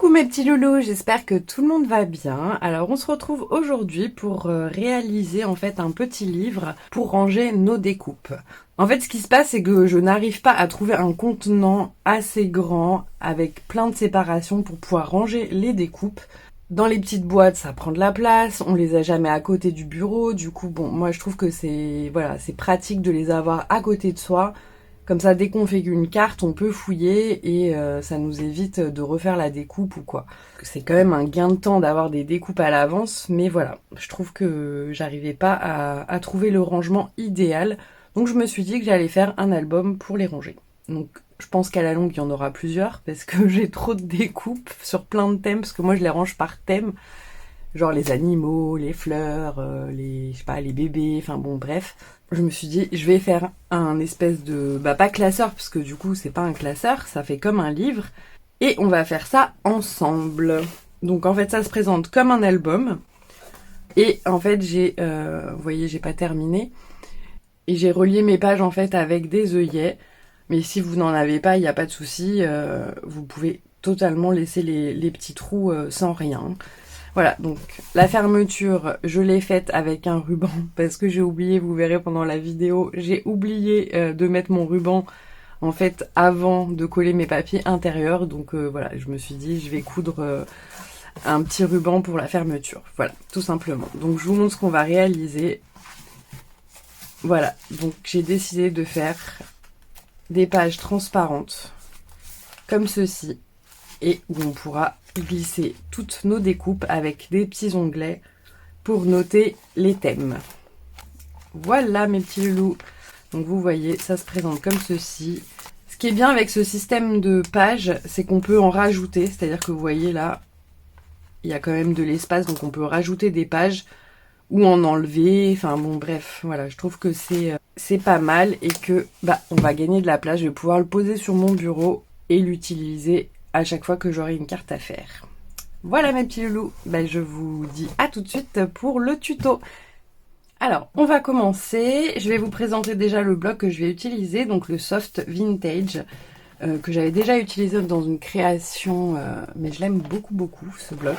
Coucou mes petits loulous, j'espère que tout le monde va bien. Alors on se retrouve aujourd'hui pour réaliser en fait un petit livre pour ranger nos découpes. En fait ce qui se passe c'est que je n'arrive pas à trouver un contenant assez grand avec plein de séparation pour pouvoir ranger les découpes. Dans les petites boîtes ça prend de la place, on les a jamais à côté du bureau, du coup bon moi je trouve que c'est pratique de les avoir à côté de soi. Comme ça, dès qu'on fait une carte, on peut fouiller et ça nous évite de refaire la découpe ou quoi. C'est quand même un gain de temps d'avoir des découpes à l'avance, mais voilà, je trouve que j'arrivais pas à trouver le rangement idéal. Donc je me suis dit que j'allais faire un album pour les ranger. Donc je pense qu'à la longue, il y en aura plusieurs parce que j'ai trop de découpes sur plein de thèmes, parce que moi je les range par thème. Genre les animaux, les fleurs, les bébés, enfin bon bref. Je me suis dit, je vais faire un espèce de... pas classeur, parce que du coup c'est pas un classeur, ça fait comme un livre. Et on va faire ça ensemble. Donc en fait ça se présente comme un album. Et en fait vous voyez j'ai pas terminé. Et j'ai relié mes pages en fait avec des œillets. Mais si vous n'en avez pas, il n'y a pas de souci. Vous pouvez totalement laisser les petits trous sans rien. Voilà, donc la fermeture, je l'ai faite avec un ruban parce que j'ai oublié, vous verrez pendant la vidéo, j'ai oublié de mettre mon ruban en fait avant de coller mes papiers intérieurs. Donc voilà, je me suis dit je vais coudre un petit ruban pour la fermeture. Voilà, tout simplement. Donc je vous montre ce qu'on va réaliser. Voilà, donc j'ai décidé de faire des pages transparentes comme ceci et où on pourra glisser toutes nos découpes avec des petits onglets pour noter les thèmes. Voilà mes petits loulous. Donc vous voyez, ça se présente comme ceci. Ce qui est bien avec ce système de pages, c'est qu'on peut en rajouter. C'est-à-dire que vous voyez là, il y a quand même de l'espace, donc on peut rajouter des pages ou en enlever. Enfin bon bref, voilà, je trouve que c'est pas mal et que on va gagner de la place. Je vais pouvoir le poser sur mon bureau et l'utiliser à chaque fois que j'aurai une carte à faire. Voilà mes petits loulous, je vous dis à tout de suite pour le tuto. Alors, on va commencer. Je vais vous présenter déjà le bloc que je vais utiliser, donc le Soft Vintage, que j'avais déjà utilisé dans une création, mais je l'aime beaucoup ce bloc.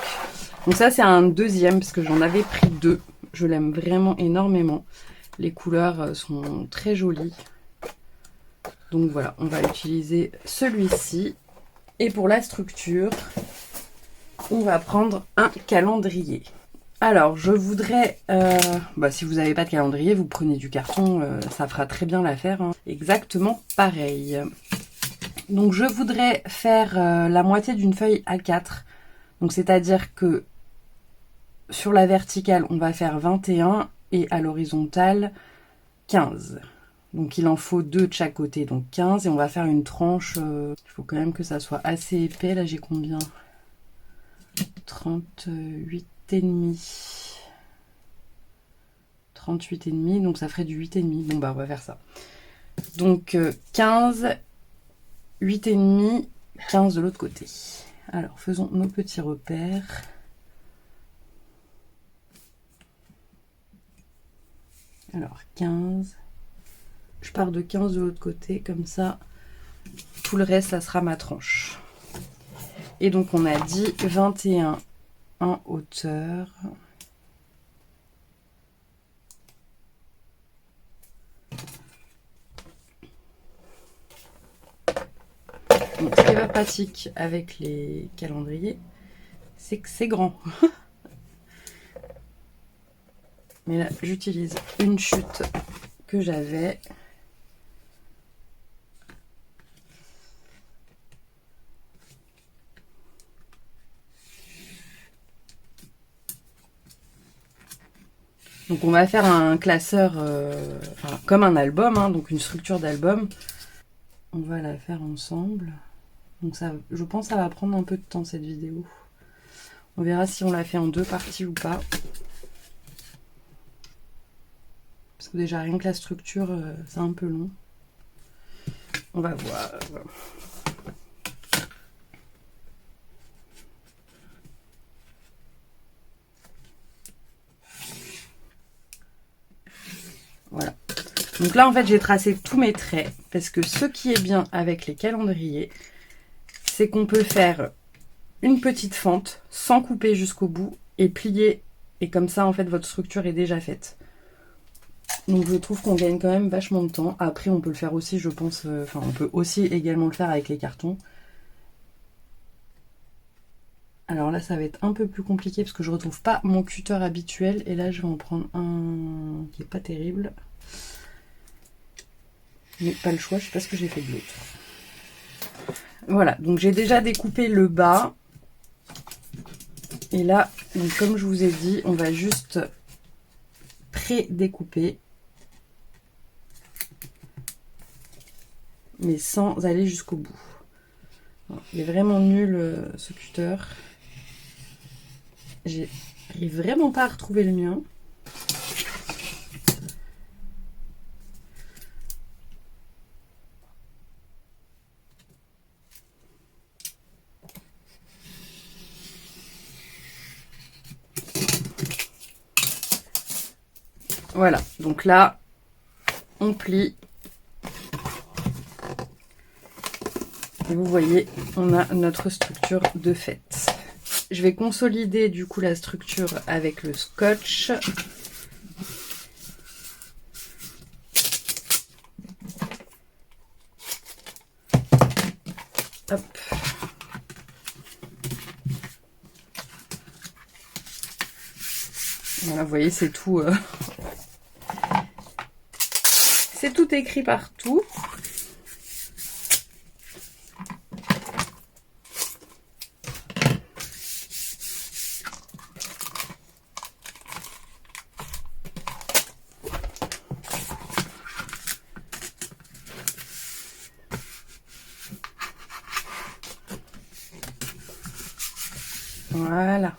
Donc ça c'est un deuxième, parce que j'en avais pris deux. Je l'aime vraiment énormément. Les couleurs sont très jolies. Donc voilà, on va utiliser celui-ci. Et pour la structure, on va prendre un calendrier. Alors, je voudrais... si vous n'avez pas de calendrier, vous prenez du carton, ça fera très bien l'affaire. Hein. Exactement pareil. Donc, je voudrais faire la moitié d'une feuille A4. Donc, c'est-à-dire que sur la verticale, on va faire 21 et à l'horizontale, 15. Donc il en faut 2 de chaque côté, donc 15. Et on va faire une tranche. Il faut quand même que ça soit assez épais. Là j'ai combien? 38,5. 38,5. Donc ça ferait du 8,5. Bon on va faire ça. Donc 15, 8,5, 15 de l'autre côté. Alors faisons nos petits repères. Alors 15. Je pars de 15 de l'autre côté, comme ça, tout le reste, ça sera ma tranche. Et donc, on a dit 21 en hauteur. Donc, ce qui est pas pratique avec les calendriers, c'est que c'est grand. Mais là, j'utilise une chute que j'avais. Donc on va faire un classeur, comme un album, hein, donc une structure d'album. On va la faire ensemble. Donc ça, je pense que ça va prendre un peu de temps cette vidéo. On verra si on la fait en 2 parties ou pas. Parce que déjà rien que la structure, c'est un peu long. On va voir. Voilà. Donc là, en fait, j'ai tracé tous mes traits. Parce que ce qui est bien avec les calendriers, c'est qu'on peut faire une petite fente sans couper jusqu'au bout et plier. Et comme ça, en fait, votre structure est déjà faite. Donc je trouve qu'on gagne quand même vachement de temps. Après, on peut le faire aussi, je pense, on peut aussi également le faire avec les cartons. Alors là, ça va être un peu plus compliqué parce que je retrouve pas mon cutter habituel. Et là, je vais en prendre un qui est pas terrible. Mais pas le choix, je sais pas ce que j'ai fait de l'autre. Voilà, donc j'ai déjà découpé le bas. Et là, donc comme je vous ai dit, on va juste pré-découper. Mais sans aller jusqu'au bout. Il est vraiment nul ce cutter. J'arrive vraiment pas à retrouver le mien. Voilà, donc là, on plie. Et vous voyez, on a notre structure de fait. Je vais consolider du coup la structure avec le scotch. Hop. Voilà, vous voyez, c'est tout. C'est tout écrit partout. Voilà.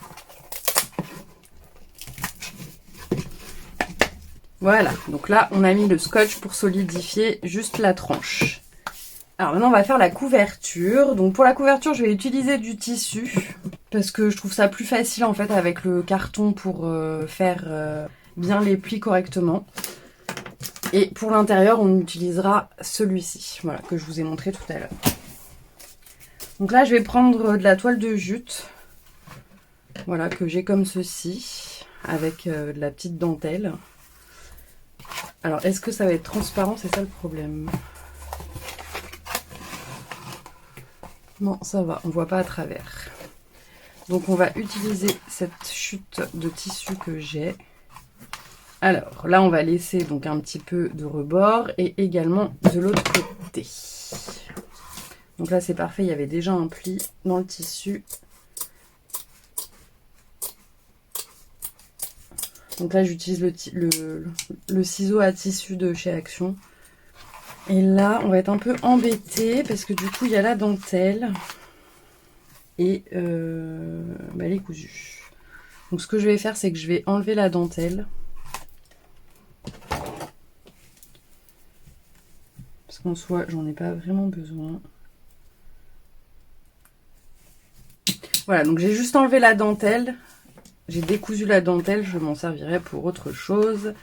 Voilà, donc là on a mis le scotch pour solidifier juste la tranche. Alors maintenant on va faire la couverture. Donc pour la couverture je vais utiliser du tissu parce que je trouve ça plus facile en fait avec le carton pour faire bien les plis correctement. Et pour l'intérieur on utilisera celui-ci, voilà, que je vous ai montré tout à l'heure. Donc là je vais prendre de la toile de jute, voilà, que j'ai comme ceci, avec de la petite dentelle. Alors, est-ce que ça va être transparent? C'est ça le problème. Non, ça va, on voit pas à travers. Donc, on va utiliser cette chute de tissu que j'ai. Alors, là, on va laisser donc un petit peu de rebord et également de l'autre côté. Donc là, c'est parfait, il y avait déjà un pli dans le tissu. Donc là, j'utilise le ciseau à tissu de chez Action. Et là, on va être un peu embêté parce que du coup, il y a la dentelle et elle est cousue. Donc ce que je vais faire, c'est que je vais enlever la dentelle. Parce qu'en soi, j'en ai pas vraiment besoin. Voilà, donc j'ai juste enlevé la dentelle. J'ai décousu la dentelle, je m'en servirai pour autre chose.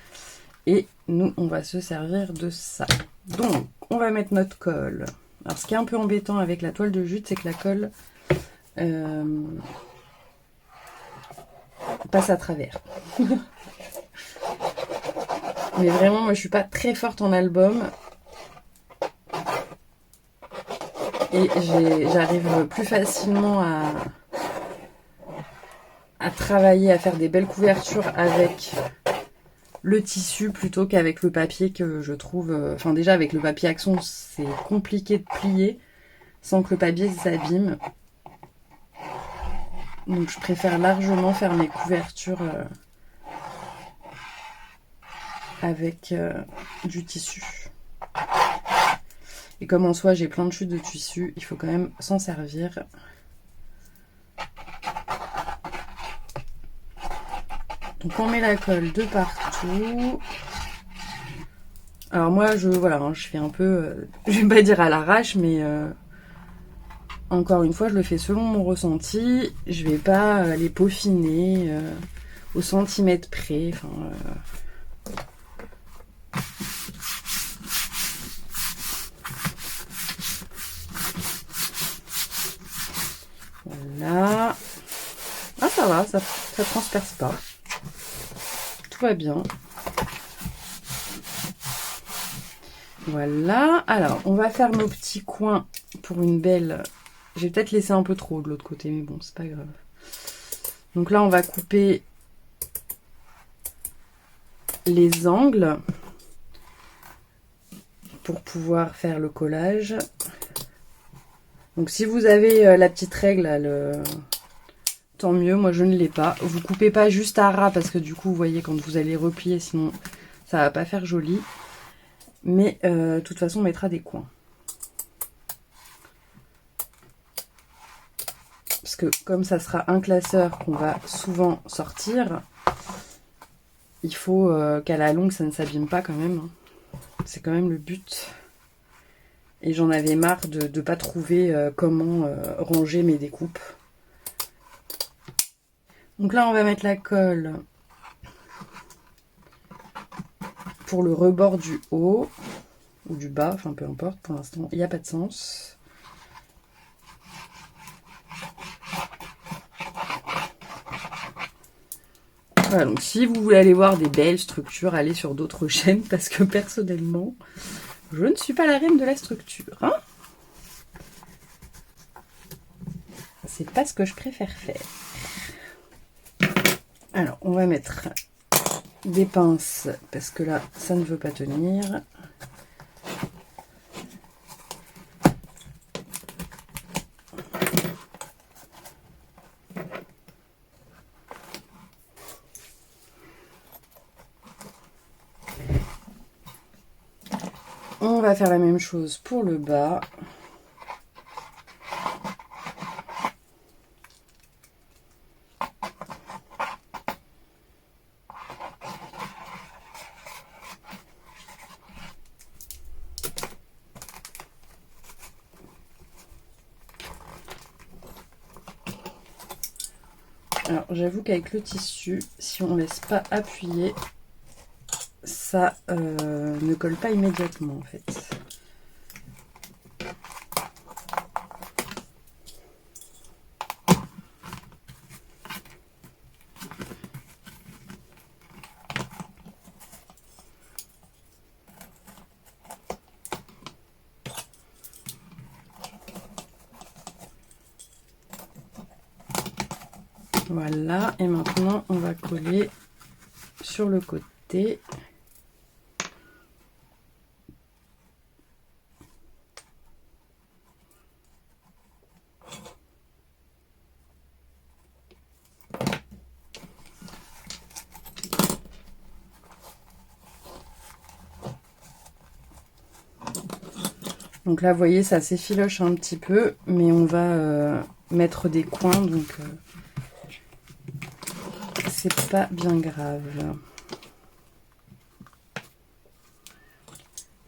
Et nous, on va se servir de ça. Donc, on va mettre notre colle. Alors, ce qui est un peu embêtant avec la toile de jute, c'est que la colle passe à travers. Mais vraiment, moi, je suis pas très forte en album. Et j'arrive plus facilement à travailler, à faire des belles couvertures avec le tissu plutôt qu'avec le papier que je trouve... Enfin déjà avec le papier Action c'est compliqué de plier sans que le papier s'abîme. Donc je préfère largement faire mes couvertures avec du tissu. Et comme en soi j'ai plein de chutes de tissu, il faut quand même s'en servir. Donc on met la colle de partout. Alors moi je fais un peu, je vais pas dire à l'arrache, mais encore une fois je le fais selon mon ressenti. Je vais pas les peaufiner au centimètre près. Enfin, Voilà. Ah, ça va, ça transperce pas. Tout va bien. Voilà. Alors, on va faire nos petits coins pour une belle... J'ai peut-être laissé un peu trop de l'autre côté, mais bon, c'est pas grave. Donc là, on va couper les angles pour pouvoir faire le collage. Donc si vous avez la petite règle, là, tant mieux, moi je ne l'ai pas. Vous coupez pas juste à ras parce que du coup, vous voyez, quand vous allez replier, sinon ça va pas faire joli. Mais de toute façon, on mettra des coins. Parce que comme ça sera un classeur qu'on va souvent sortir, il faut qu'à la longue, ça ne s'abîme pas quand même. C'est quand même le but. Et j'en avais marre de ne pas trouver comment ranger mes découpes. Donc là, on va mettre la colle pour le rebord du haut ou du bas, enfin peu importe, pour l'instant, il n'y a pas de sens. Voilà, donc si vous voulez aller voir des belles structures, allez sur d'autres chaînes, parce que personnellement, je ne suis pas la reine de la structure. Hein, c'est pas ce que je préfère faire. Alors, on va mettre des pinces, parce que là, ça ne veut pas tenir. On va faire la même chose pour le bas. Alors j'avoue qu'avec le tissu, si on ne laisse pas appuyer, ça ne colle pas immédiatement en fait. Voilà, et maintenant on va coller sur le côté. Donc là, vous voyez, ça s'effiloche un petit peu, mais on va mettre des coins, donc c'est pas bien grave.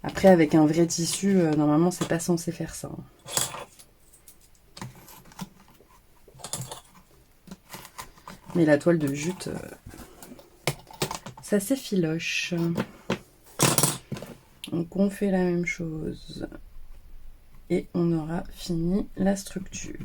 Après, avec un vrai tissu, normalement, c'est pas censé faire ça. Mais la toile de jute, ça s'effiloche. Donc on fait la même chose. Et on aura fini la structure.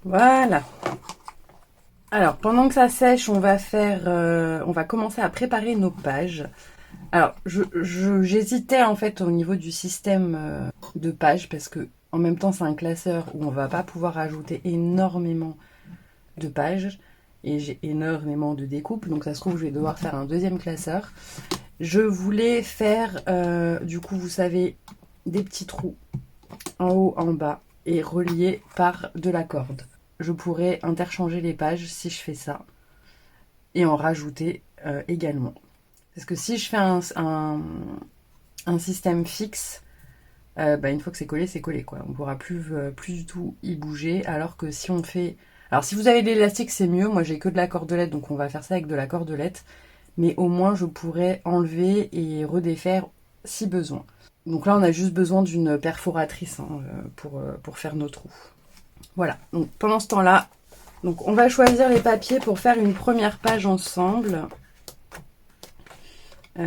Voilà. Alors, pendant que ça sèche, on va commencer à préparer nos pages. Alors, j'hésitais en fait au niveau du système de pages parce que en même temps, c'est un classeur où on va pas pouvoir ajouter énormément de pages et j'ai énormément de découpes. Donc, ça se trouve, je vais devoir faire un deuxième classeur. Je voulais faire, du coup, vous savez, des petits trous en haut, en bas et reliés par de la corde. Je pourrais interchanger les pages si je fais ça et en rajouter également. Parce que si je fais un système fixe, une fois que c'est collé quoi. On pourra plus du tout y bouger. Alors que si on fait... Alors si vous avez de l'élastique c'est mieux, moi j'ai que de la cordelette donc on va faire ça avec de la cordelette. Mais au moins je pourrais enlever et redéfaire si besoin. Donc là on a juste besoin d'une perforatrice pour faire nos trous. Voilà, donc pendant ce temps-là, donc on va choisir les papiers pour faire une première page ensemble. Bah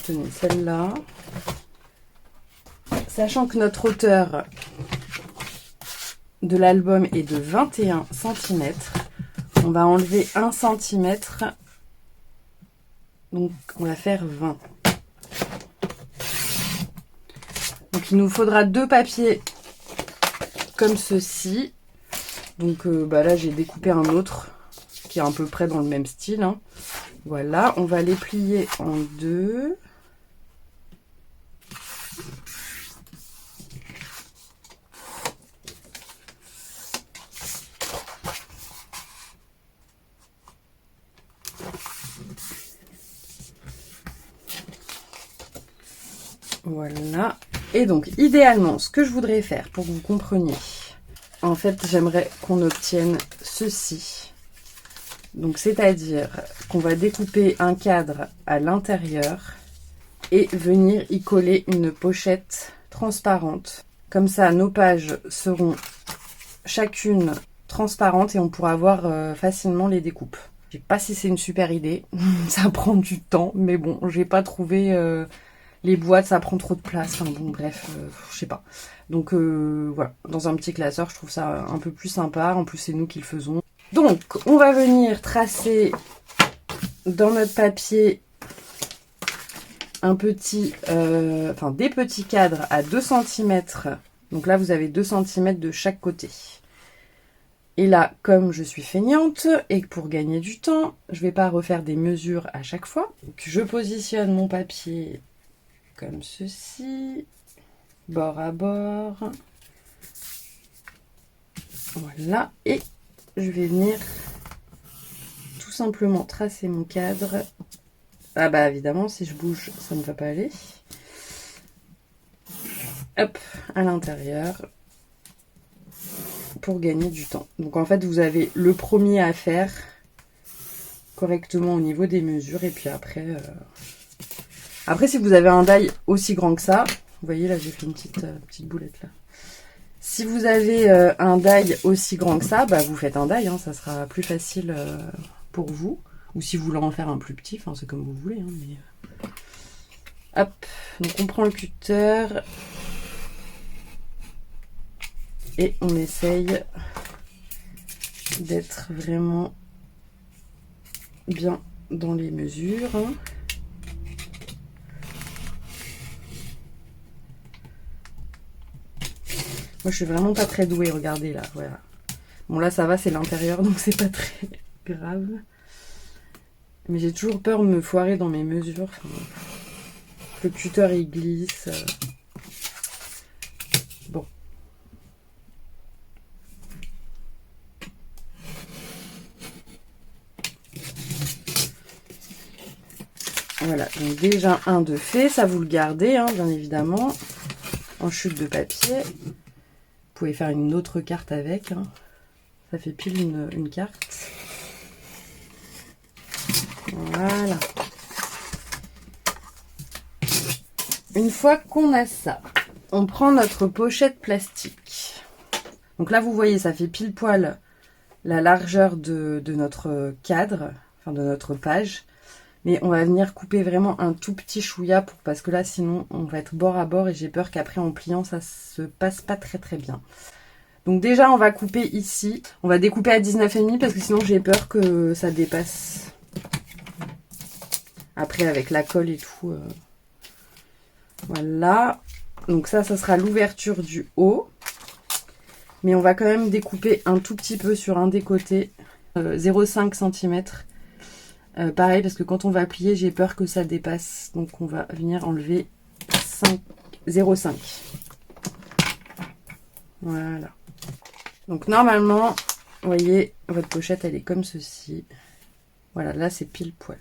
tenez, celle-là. Sachant que notre hauteur de l'album est de 21 cm, on va enlever 1 cm, donc on va faire 20. Donc il nous faudra 2 papiers comme ceci. Donc là j'ai découpé un autre qui est à peu près dans le même style. Hein. Voilà, on va les plier en 2. Voilà. Et donc, idéalement, ce que je voudrais faire pour que vous compreniez, en fait, j'aimerais qu'on obtienne ceci. Donc, c'est-à-dire qu'on va découper un cadre à l'intérieur et venir y coller une pochette transparente. Comme ça, nos pages seront chacune transparentes et on pourra voir facilement les découpes. Je sais pas si c'est une super idée, ça prend du temps, mais bon, j'ai pas trouvé... les boîtes, ça prend trop de place. Enfin bon, bref, je sais pas. Donc voilà, dans un petit classeur, je trouve ça un peu plus sympa. En plus, c'est nous qui le faisons. Donc, on va venir tracer dans notre papier un petit, des petits cadres à 2 cm. Donc là, vous avez 2 cm de chaque côté. Et là, comme je suis feignante et que pour gagner du temps, je vais pas refaire des mesures à chaque fois. Donc, je positionne mon papier comme ceci, bord à bord. Voilà, et je vais venir tout simplement tracer mon cadre. Ah bah évidemment, si je bouge, ça ne va pas aller. Hop, à l'intérieur, pour gagner du temps. Donc en fait, vous avez le premier à faire correctement au niveau des mesures, et puis après... Après, si vous avez un die aussi grand que ça, vous voyez là, j'ai fait une petite boulette là. Si vous avez un die aussi grand que ça, bah vous faites un die, hein, ça sera plus facile pour vous. Ou si vous voulez en faire un plus petit, enfin c'est comme vous voulez. Hein, mais... Hop, donc on prend le cutter et on essaye d'être vraiment bien dans les mesures. Hein. Moi, je suis vraiment pas très douée, regardez là, voilà. Bon, là, ça va, c'est l'intérieur, donc c'est pas très grave. Mais j'ai toujours peur de me foirer dans mes mesures. Enfin, le cutter, il glisse. Bon. Voilà, donc déjà un de fait, ça vous le gardez, hein, bien évidemment, en chute de papier. Vous pouvez faire une autre carte avec, hein. Ça fait pile une carte. Voilà. Une fois qu'on a ça, on prend notre pochette plastique. Donc là, vous voyez, ça fait pile poil la largeur de notre cadre, enfin de notre page. Mais on va venir couper vraiment un tout petit chouïa parce que là, sinon, on va être bord à bord et j'ai peur qu'après, en pliant, ça se passe pas très très bien. Donc déjà, on va couper ici. On va découper à 19,5 parce que sinon, j'ai peur que ça dépasse. Après, avec la colle et tout. Voilà. Donc ça sera l'ouverture du haut. Mais on va quand même découper un tout petit peu sur un des côtés. 0,5 cm. Pareil, parce que quand on va plier, j'ai peur que ça dépasse. Donc on va venir enlever 0,5. Voilà. Donc normalement, vous voyez, votre pochette, elle est comme ceci. Voilà, là c'est pile poil.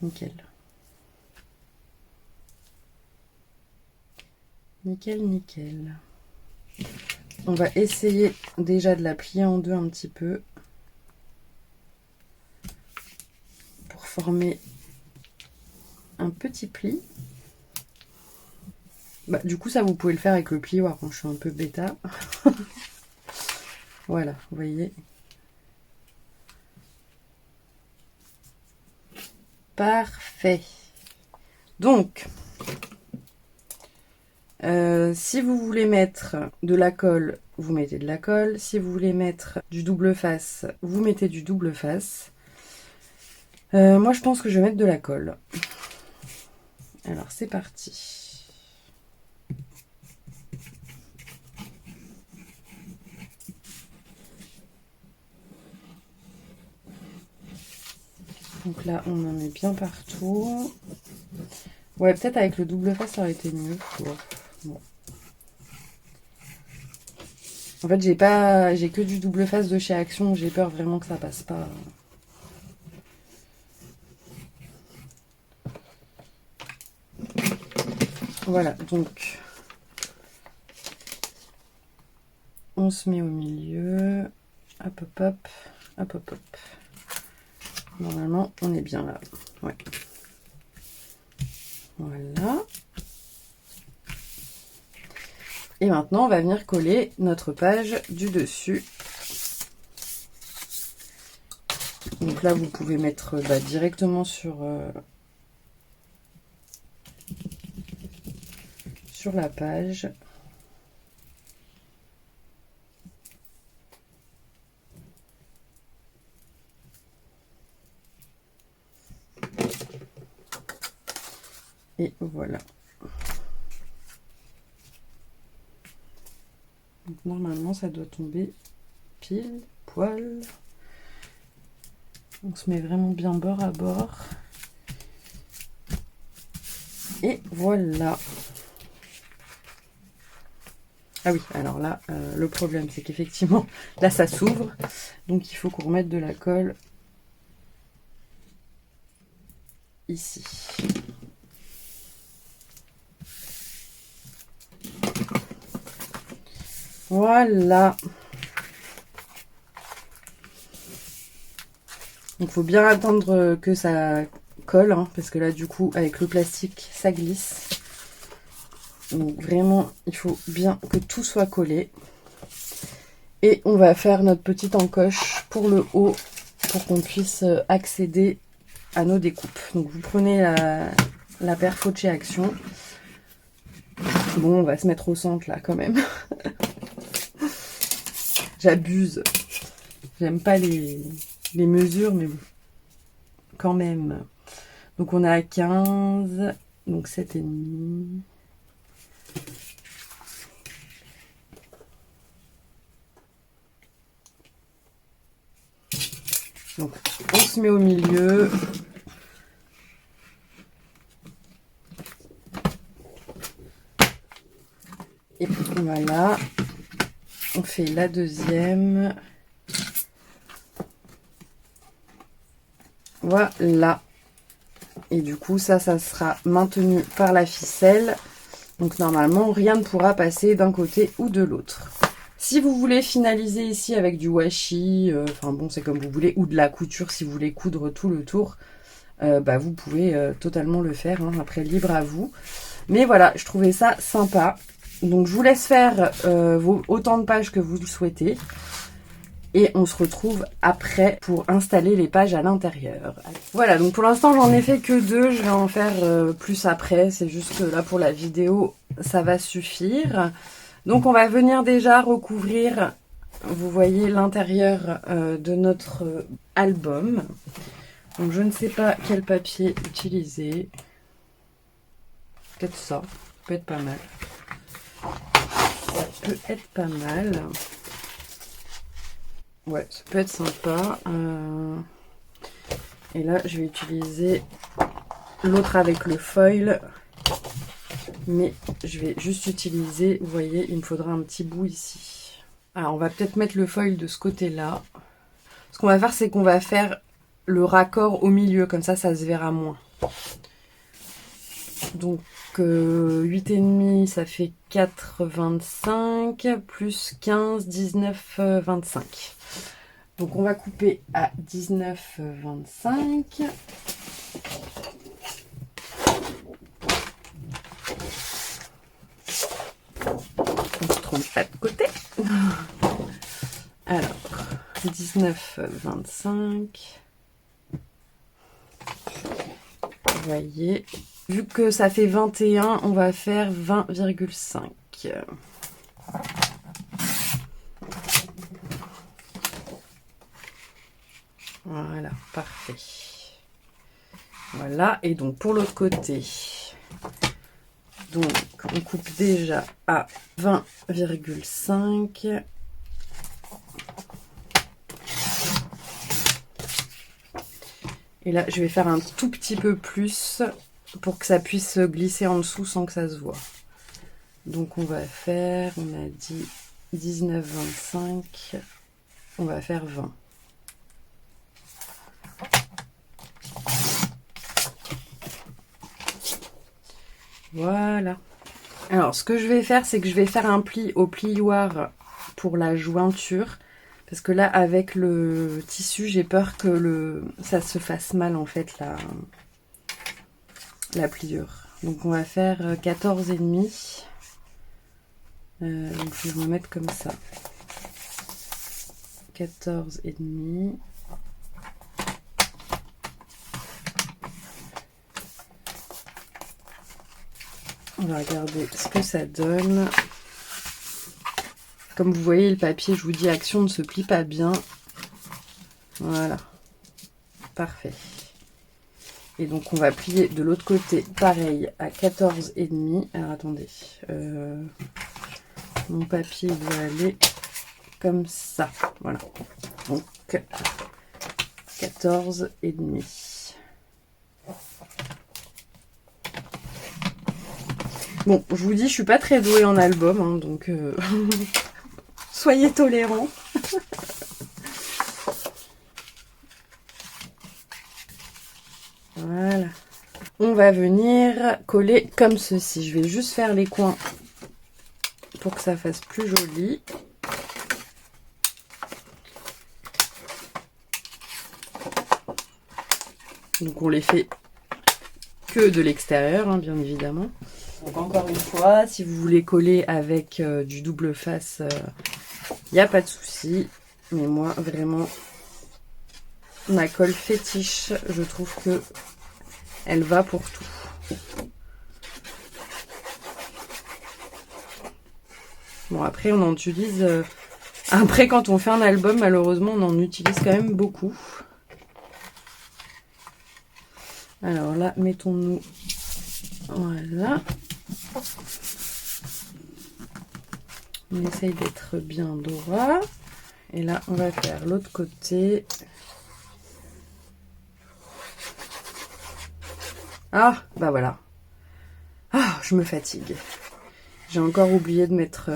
Nickel. Nickel, nickel. On va essayer déjà de la plier en deux un petit peu. Pour former un petit pli. Bah, du coup, ça, vous pouvez le faire avec le plioir quand je suis un peu bêta. Voilà, vous voyez. Parfait. Donc, si vous voulez mettre de la colle, vous mettez de la colle. Si vous voulez mettre du double face, vous mettez du double face. Moi, je pense que je vais mettre de la colle. Alors, c'est parti. Donc là, on en met bien partout. Ouais, peut-être avec le double face, ça aurait été mieux. Bon. En fait, j'ai que du double face de chez Action. J'ai peur vraiment que ça passe pas. Voilà, donc on se met au milieu. Hop, hop, hop, hop, hop, hop. Normalement, on est bien là. Ouais. Voilà. Et maintenant, on va venir coller notre page du dessus. Donc là, vous pouvez mettre directement sur la page. Et voilà. Donc normalement, ça doit tomber pile, poil. On se met vraiment bien bord à bord. Et voilà. Ah oui, alors là, le problème, c'est qu'effectivement, là, ça s'ouvre. Donc, il faut qu'on remette de la colle ici. Voilà. Donc, il faut bien attendre que ça colle, hein, parce que là, du coup, avec le plastique, ça glisse. Donc, vraiment, il faut bien que tout soit collé. Et on va faire notre petite encoche pour le haut, pour qu'on puisse accéder à nos découpes. Donc, vous prenez la perfo de chez Action. Bon, on va se mettre au centre, là, quand même. J'abuse. J'aime pas les mesures, mais bon, quand même. Donc on est à 15, donc 7,5. Donc on se met au milieu. Et puis voilà. On fait la deuxième. Voilà. Et du coup, ça sera maintenu par la ficelle. Donc normalement, rien ne pourra passer d'un côté ou de l'autre. Si vous voulez finaliser ici avec du washi, enfin bon, c'est comme vous voulez, ou de la couture si vous voulez coudre tout le tour, vous pouvez totalement le faire. Hein, après, libre à vous. Mais voilà, je trouvais ça sympa. Donc je vous laisse faire autant de pages que vous le souhaitez. Et on se retrouve après pour installer les pages à l'intérieur. Voilà, donc pour l'instant j'en ai fait que 2, je vais en faire plus après. C'est juste que là pour la vidéo, ça va suffire. Donc on va venir déjà recouvrir, vous voyez, l'intérieur de notre album. Donc je ne sais pas quel papier utiliser. Peut-être ça peut être pas mal. Ça peut être pas mal. Ouais, ça peut être sympa. Et là, je vais utiliser l'autre avec le foil. Mais je vais juste utiliser, vous voyez, il me faudra un petit bout ici. Alors, on va peut-être mettre le foil de ce côté-là. Ce qu'on va faire, c'est qu'on va faire le raccord au milieu. Comme ça, ça se verra moins. Donc 8,5 ça fait 4,25 plus 15, 19,25. Donc on va couper à 19,25. On se trompe pas de côté. Alors 19,25. Vous voyez, vu que ça fait 21, on va faire 20,5. Voilà, parfait. Voilà, et donc pour l'autre côté, donc on coupe déjà à 20,5. Et là, je vais faire un tout petit peu plus pour que ça puisse glisser en dessous sans que ça se voit. Donc on va faire, on a dit 19,25, on va faire 20. Voilà. Alors ce que je vais faire, c'est que je vais faire un pli au plioir pour la jointure. Parce que là, avec le tissu, j'ai peur que ça se fasse mal en fait, la pliure. Donc on va faire 14,5. Donc je vais me mettre comme ça. 14,5. On va regarder ce que ça donne. Comme vous voyez, le papier, je vous dis, Action ne se plie pas bien. Voilà. Parfait. Et donc, on va plier de l'autre côté, pareil, à 14,5. Alors, attendez. Mon papier doit aller comme ça. Voilà. Donc, 14,5. Bon, je vous dis, je suis pas très douée en album, hein, donc soyez tolérants. Voilà. On va venir coller comme ceci. Je vais juste faire les coins pour que ça fasse plus joli. Donc on les fait que de l'extérieur, hein, bien évidemment. Donc encore une fois, si vous voulez coller avec du double face, il n'y a pas de souci. Mais moi, vraiment, ma colle fétiche, je trouve que elle va pour tout. Bon, après, on en utilise... Après, quand on fait un album, malheureusement, on en utilise quand même beaucoup. Alors là, mettons-nous... Voilà. On essaye d'être bien droit. Et là, on va faire l'autre côté. Ah, bah voilà. Ah, je me fatigue. J'ai encore oublié de mettre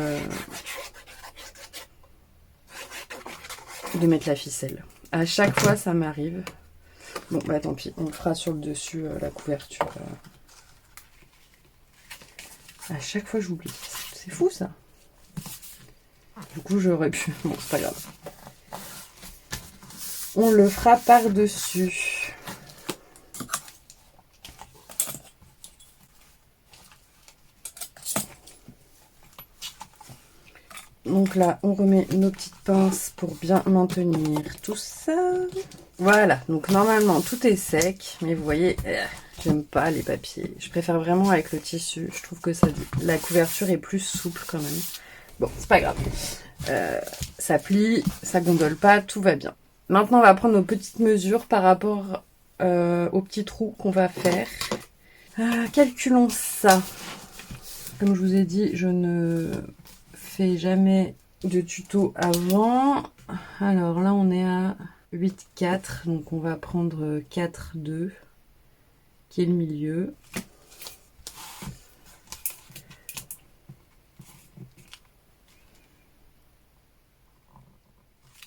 la ficelle. À chaque fois, ça m'arrive. Bon, bah tant pis. On fera sur le dessus la couverture. À chaque fois, j'oublie. C'est fou, ça. Du coup, j'aurais pu... Bon, c'est pas grave. On le fera par-dessus. Donc là, on remet nos petites pinces pour bien maintenir tout ça. Voilà, donc normalement, tout est sec. Mais vous voyez, j'aime pas les papiers. Je préfère vraiment avec le tissu. Je trouve que la couverture est plus souple quand même. Bon, c'est pas grave. Ça plie, ça gondole pas, tout va bien. Maintenant, on va prendre nos petites mesures par rapport aux petits trous qu'on va faire. Calculons ça. Comme je vous ai dit, je ne fais jamais de tuto avant. Alors là, on est à 8,4. Donc, on va prendre 4,2 qui est le milieu.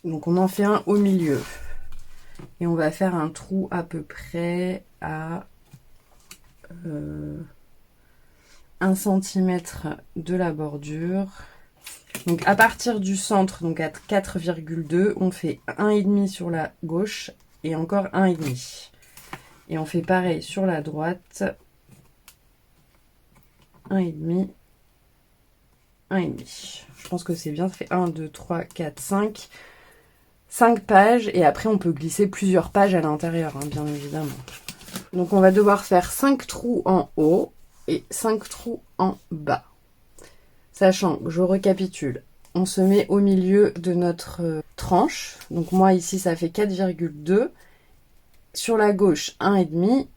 Donc on en fait un au milieu. Et on va faire un trou à peu près à 1 cm de la bordure. Donc à partir du centre, donc à 4,2, on fait 1,5 sur la gauche et encore 1,5. Et on fait pareil sur la droite. 1,5. 1,5. Je pense que c'est bien, ça fait 1, 2, 3, 4, 5. 5 pages et après on peut glisser plusieurs pages à l'intérieur, hein, bien évidemment. Donc on va devoir faire 5 trous en haut et 5 trous en bas. Sachant que je récapitule, on se met au milieu de notre tranche. Donc moi ici ça fait 4,2. Sur la gauche 1,5,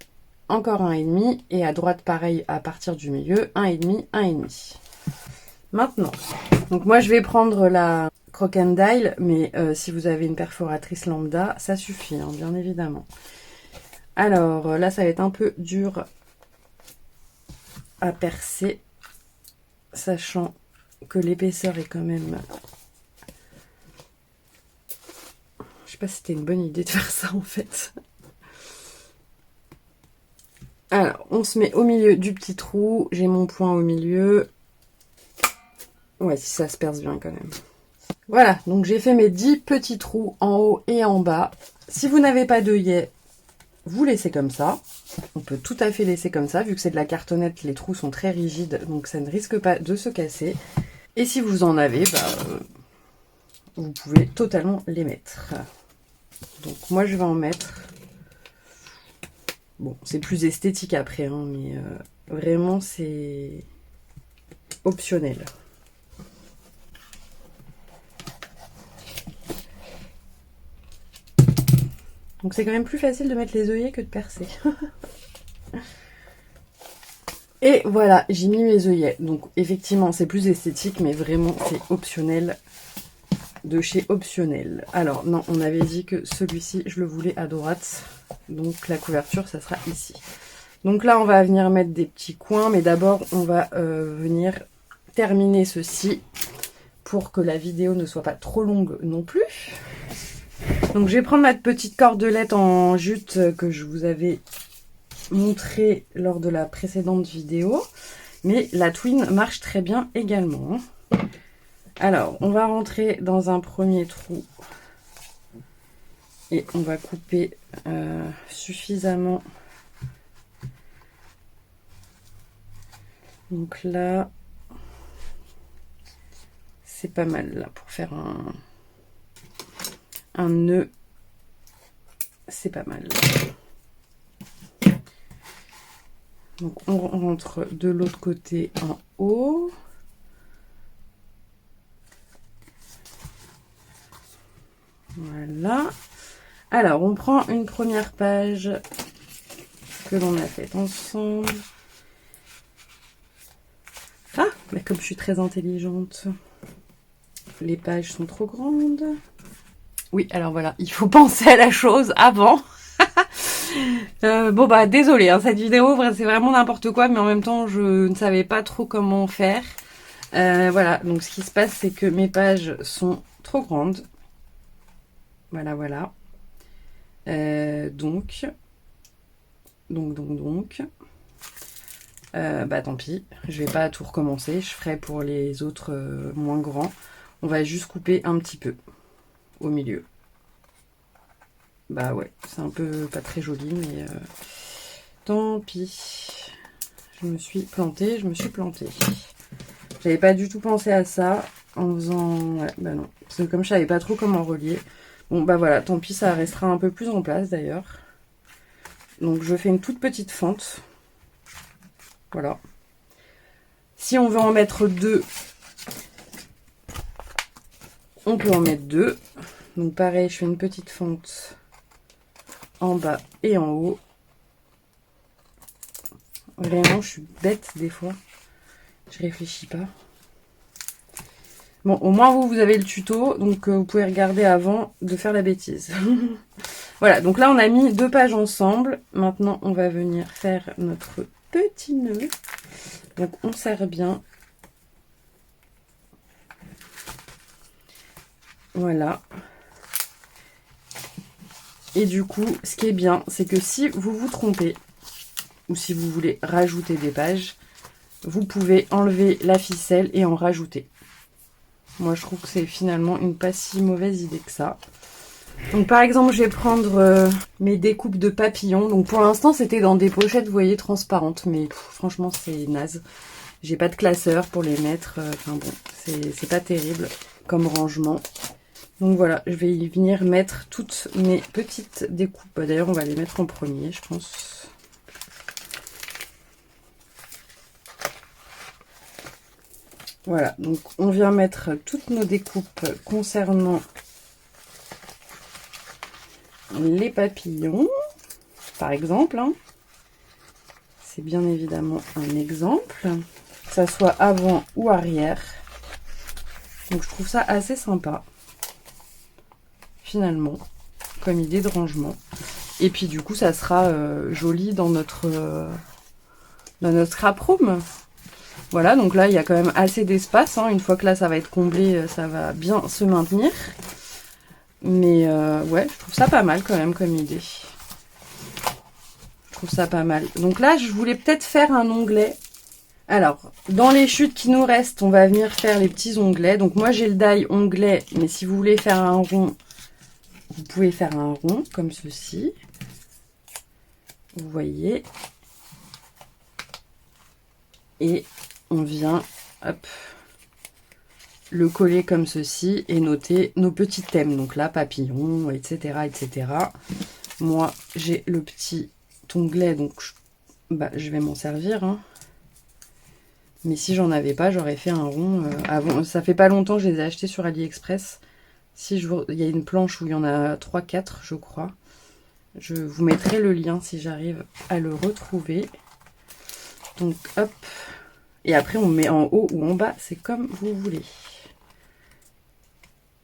encore 1,5 et à droite pareil à partir du milieu 1,5, 1,5. Maintenant, donc moi je vais prendre la crocodile, mais si vous avez une perforatrice lambda, ça suffit, hein, bien évidemment. Alors là, ça va être un peu dur à percer, sachant que l'épaisseur est quand même... Je sais pas si c'était une bonne idée de faire ça en fait. Alors, on se met au milieu du petit trou, j'ai mon point au milieu. Ouais, si ça se perce bien quand même. Voilà, donc j'ai fait mes 10 petits trous en haut et en bas. Si vous n'avez pas d'œillet, vous laissez comme ça. On peut tout à fait laisser comme ça, vu que c'est de la cartonnette, les trous sont très rigides, donc ça ne risque pas de se casser. Et si vous en avez, vous pouvez totalement les mettre. Donc moi je vais en mettre. Bon, c'est plus esthétique après, hein, mais vraiment c'est optionnel. Donc c'est quand même plus facile de mettre les œillets que de percer. Et voilà, j'ai mis mes œillets. Donc effectivement, c'est plus esthétique, mais vraiment, c'est optionnel. De chez Optionnel. Alors, non, on avait dit que celui-ci, je le voulais à droite. Donc la couverture, ça sera ici. Donc là, on va venir mettre des petits coins. Mais d'abord, on va venir terminer ceci pour que la vidéo ne soit pas trop longue non plus. Donc je vais prendre ma petite cordelette en jute que je vous avais montré lors de la précédente vidéo. Mais la twin marche très bien également. Alors, on va rentrer dans un premier trou. Et on va couper suffisamment. Donc là, c'est pas mal là pour faire un nœud. C'est pas mal. Donc on rentre de l'autre côté en haut. Voilà. Alors on prend une première page que l'on a faite ensemble. Ah, mais comme je suis très intelligente, les pages sont trop grandes. Oui, alors voilà, il faut penser à la chose avant. Bon bah désolé, hein, cette vidéo c'est vraiment n'importe quoi, mais en même temps je ne savais pas trop comment faire. Voilà, donc ce qui se passe c'est que mes pages sont trop grandes. Voilà, voilà. Donc. Bah tant pis, je vais pas tout recommencer, je ferai pour les autres moins grands. On va juste couper un petit peu au milieu. Bah ouais, c'est un peu pas très joli, mais tant pis. Je me suis plantée. J'avais pas du tout pensé à ça en faisant... Ouais, bah non, parce que comme je savais pas trop comment relier. Bon bah voilà, tant pis, ça restera un peu plus en place d'ailleurs. Donc je fais une toute petite fente. Voilà. Si on veut en mettre deux, on peut en mettre deux. Donc pareil, je fais une petite fente en bas et en haut. Vraiment, je suis bête des fois. Je réfléchis pas. Bon, au moins vous avez le tuto, donc vous pouvez regarder avant de faire la bêtise. Voilà, donc là on a mis 2 pages ensemble. Maintenant, on va venir faire notre petit nœud. Donc on serre bien. Voilà. Et du coup, ce qui est bien, c'est que si vous vous trompez, ou si vous voulez rajouter des pages, vous pouvez enlever la ficelle et en rajouter. Moi, je trouve que c'est finalement une pas si mauvaise idée que ça. Donc par exemple, je vais prendre mes découpes de papillons. Donc pour l'instant, c'était dans des pochettes, vous voyez, transparentes. Mais franchement, c'est naze. J'ai pas de classeur pour les mettre. Enfin bon, c'est pas terrible comme rangement. Donc voilà, je vais y venir mettre toutes mes petites découpes. D'ailleurs, on va les mettre en premier, je pense. Voilà, donc on vient mettre toutes nos découpes concernant les papillons, par exemple. Hein. C'est bien évidemment un exemple. Que ça soit avant ou arrière. Donc je trouve ça assez sympa. Finalement, comme idée de rangement. Et puis du coup, ça sera joli dans notre scrap room. Voilà, donc là, il y a quand même assez d'espace. Hein. Une fois que là, ça va être comblé, ça va bien se maintenir. Mais ouais, je trouve ça pas mal quand même comme idée. Je trouve ça pas mal. Donc là, je voulais peut-être faire un onglet. Alors, dans les chutes qui nous restent, on va venir faire les petits onglets. Donc moi, j'ai le die onglet, mais si vous voulez faire un rond, vous pouvez faire un rond comme ceci. Vous voyez. Et on vient, hop, le coller comme ceci et noter nos petits thèmes. Donc là, papillon, etc., etc. Moi, j'ai le petit onglet, donc je vais m'en servir. Hein. Mais si j'en avais pas, j'aurais fait un rond. Avant, ça fait pas longtemps que je les ai achetés sur AliExpress. Il y a une planche où il y en a 3-4, je crois. Je vous mettrai le lien si j'arrive à le retrouver. Donc, hop. Et après, on met en haut ou en bas, c'est comme vous voulez.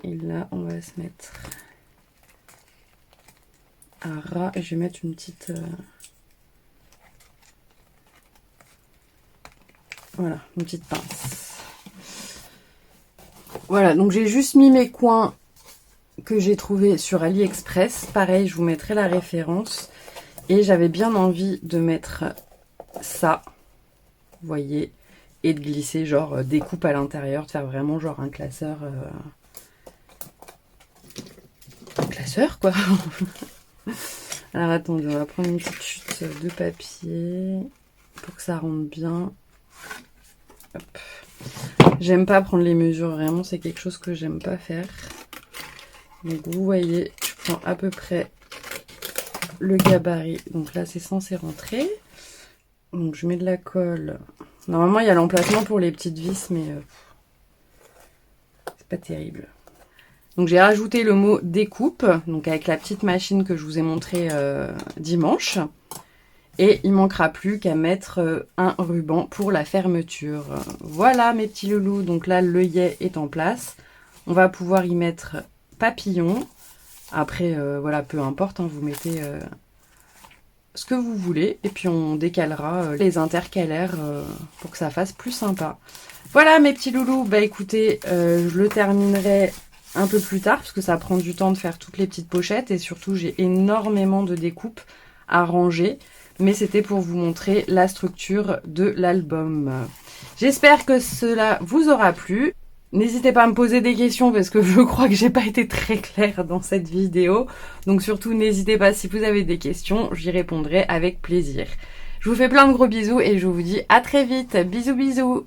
Et là, on va se mettre à ras. Et je vais mettre une petite... Voilà, une petite pince. Voilà, donc j'ai juste mis mes coins que j'ai trouvés sur AliExpress. Pareil, je vous mettrai la référence. Et j'avais bien envie de mettre ça, vous voyez, et de glisser genre des coupes à l'intérieur, de faire vraiment genre un classeur... Un classeur, quoi. Alors attendez, on va prendre une petite chute de papier pour que ça rentre bien. J'aime pas prendre les mesures, vraiment, c'est quelque chose que j'aime pas faire. Donc vous voyez, je prends à peu près le gabarit. Donc là, c'est censé rentrer. Donc je mets de la colle. Normalement, il y a l'emplacement pour les petites vis, mais c'est pas terrible. Donc j'ai rajouté le mot découpe, donc avec la petite machine que je vous ai montré dimanche. Et il manquera plus qu'à mettre un ruban pour la fermeture. Voilà mes petits loulous, donc là l'œillet est en place. On va pouvoir y mettre papillon. Après, voilà, peu importe, hein, vous mettez ce que vous voulez. Et puis on décalera les intercalaires pour que ça fasse plus sympa. Voilà mes petits loulous, bah écoutez, je le terminerai un peu plus tard parce que ça prend du temps de faire toutes les petites pochettes. Et surtout, j'ai énormément de découpes à ranger. Mais c'était pour vous montrer la structure de l'album. J'espère que cela vous aura plu. N'hésitez pas à me poser des questions parce que je crois que j'ai pas été très claire dans cette vidéo. Donc surtout, n'hésitez pas si vous avez des questions, j'y répondrai avec plaisir. Je vous fais plein de gros bisous et je vous dis à très vite. Bisous bisous.